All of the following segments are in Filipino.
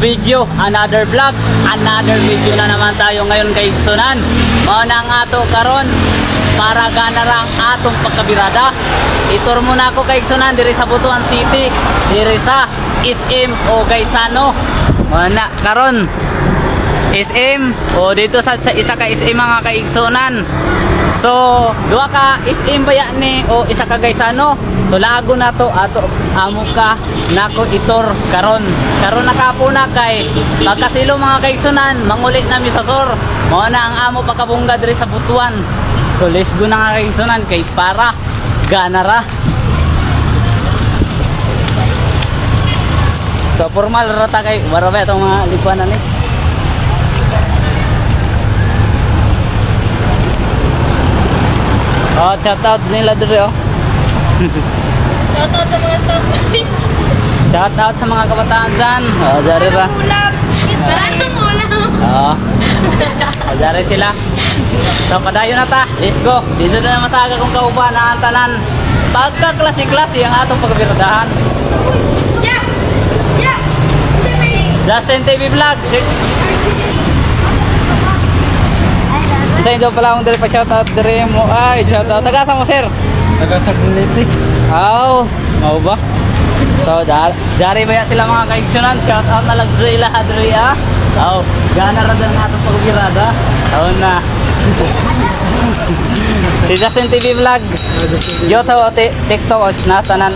video, another vlog, another video na naman tayo ngayon kay Igsunan. Mao na ang ato karon para gana ra ang atong pagkabirada. Itur muna ako kay Igsunan diri sa Butuan City, diri sa SM o Gaisano. Mao na karon SM o dito sa isa ka SM mga kaigsunan. So duha ka SM baya ni o isa ka Gaisano. So lago na to ato amo ka nako itor karon nakapuna kay pagkasilo mga kaigsunan mangulit nami sa sor. Mao na ang amo pagkabungga diri sa Butuan. So let's go na nga kaigsunan kay para ganara. So formal rata kay warabe itong mga likuanan ni. Oh, shout out nila dito oh. Shout out sa mga staff. Shout out sa mga kabataan dyan. Oh, dyan ba? Ulam. Anong ulam? Oo. Oh, dyan sila. So, padayo na ta. Let's go. Dito na masaga kong kauban na ang tanan. Pagka-klase-klase ang atong pagbiradahan. Yeah! Yeah! Justin TV Vlog. Sa inyo pala akong dali pa shoutout dali mo. Ay, shoutout. Taga-asa mo, sir? Taga sa Piniti. Aw, mau ba? So, dari ba sila mga kaigsunan? Shoutout na lang sila dali ah. Aw, gana ra ng atong pagbirada. Aw na. Si Justin TV Vlog. Yoto o TikTok o na tanan.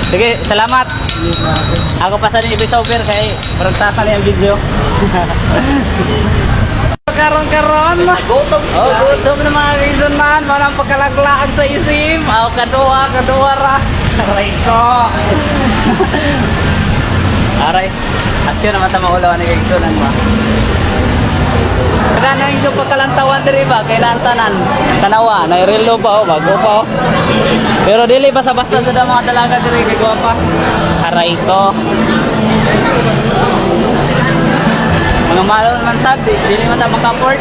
Sige, salamat. Ako pa sa Ibisover kay pragtasan yung video. Karon gutom na mga reason man walang pagkalaglaan sa isim. Kadua ra. Aray ko. Aray. Action naman ta maulawan ni Igsunan ba. Kana iso pagkalantawan diri ba kay nantanan. Tanawa na relo pa bago pa. Pero dili basta-basta sa mga dalaga diri kay guwapa. Aray ko. Mga malon man sad, dili man ta maka-afford.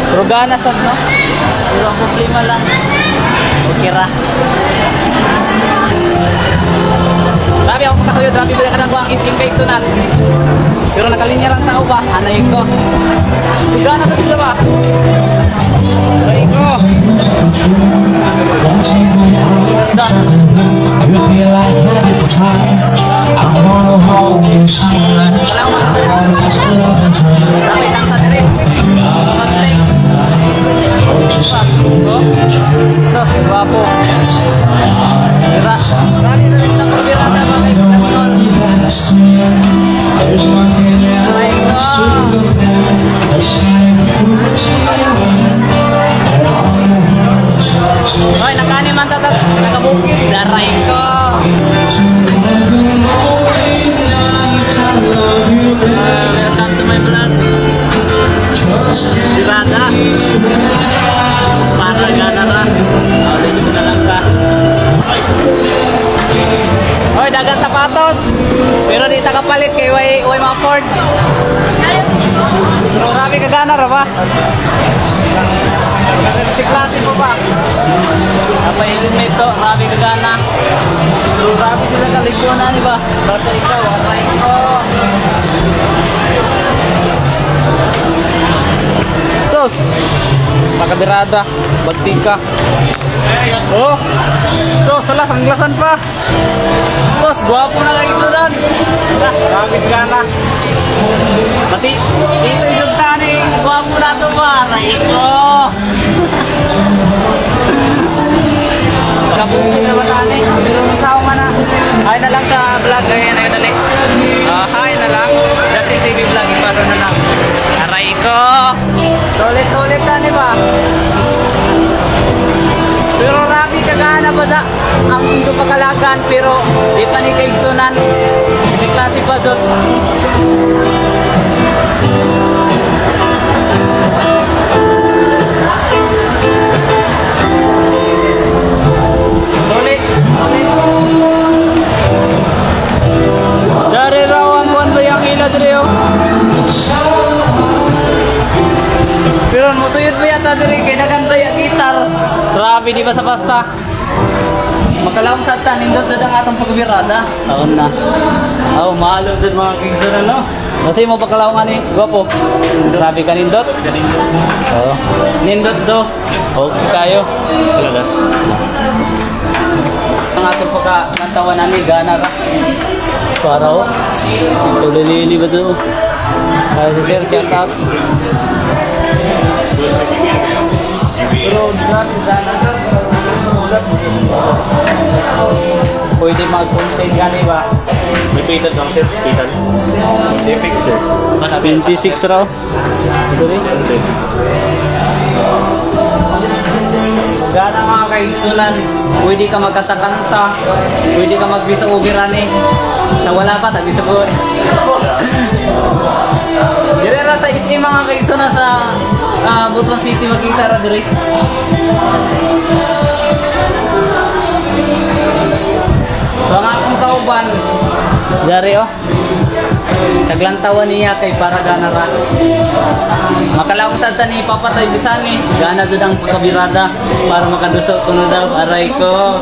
Pero gana sad no. Pero ang problema lang. Okay ra. Grabe ako makasayod, grabe ba ka nang ang isking kay Igsunan. Pero nakalinya lang tao ba? Anay ko. Gana sad sila ba? Anay ko. You feel like having the time. I wanna hold you so much. I wanna just love and Grabe lang sa diri. So, si Guapo. Sira. Grabe na rin lang pabira na ba may kasunod. There's nothing else to compare. The sky moves Hoy, nakani man tatat. Nakabukid. Daray ko. Welcome to my vlog. Birada. Para ganara. Alis mo na lang ka. Hoy, dagang sapatos. Pero di kapalit kay way ma-afford. Pero grabe ka gana ra ba? Si klase mo ba? Napahilin mo ito, grabe ka gana. Pero grabe sila kalikunan, di ba? Basta ikaw, aray ko. Sos! Pakabirada, bagtika. Oh! Sos, sala, sanglasan pa. Sos, guwapo na lang Igsunan. Grabe ka gana. Pati, isa-isang tani, guwapo na ito ba? Aray ko. Kabuti na ba tani? Pero masawa man na. Hi na lang sa vlog. Ayan na dali. Hi na lang. Justin TV Vlog. Iparo na lang. Aray ko. Sulit-sulit tani ba? Pero rapi kagana ba sa ang indo pagkalagan. Pero di pa ni kaigsunan. Kasi klase pa dyan. Dari rawan buwan ba yung ila diri oh? Pero musuyod ba yata diri kay nagan ba yung gitar? Grabe di basta-basta. Makalawang sa tanin doon sa atong pagkabirada. Taon na. Oh, mahalo sa mga kigsunan, no? Kasi mo pakalawang ani, gwapo. Grabe ka nindot. Oo. Nindot do. Okay kayo. Lalas. Ang atong pagkakantawan na ni Gana ka. Para ho. Tulili ba ito? Kaya si Sir, chat out. Pero grabe, Gana ka. Pwede mag-content ka, di ba? May pitan lang sir. Pitan. Defix sir. 26 raw. Ito rin. Gana mga kaigsunan, pwede ka magkatakanta, pwede ka magbisa ubirani. Sa wala pa, tagbisa ko. Dire ra sa isip mga kaigsunan sa Butuan City, makita ra dire. So ang akong kauban, dari oh. Taglantawan niya kay para gana ra. Makalawang sa ni papatay bisani, gana jud ang pagkabirada para makadusok kuno daw aray ko.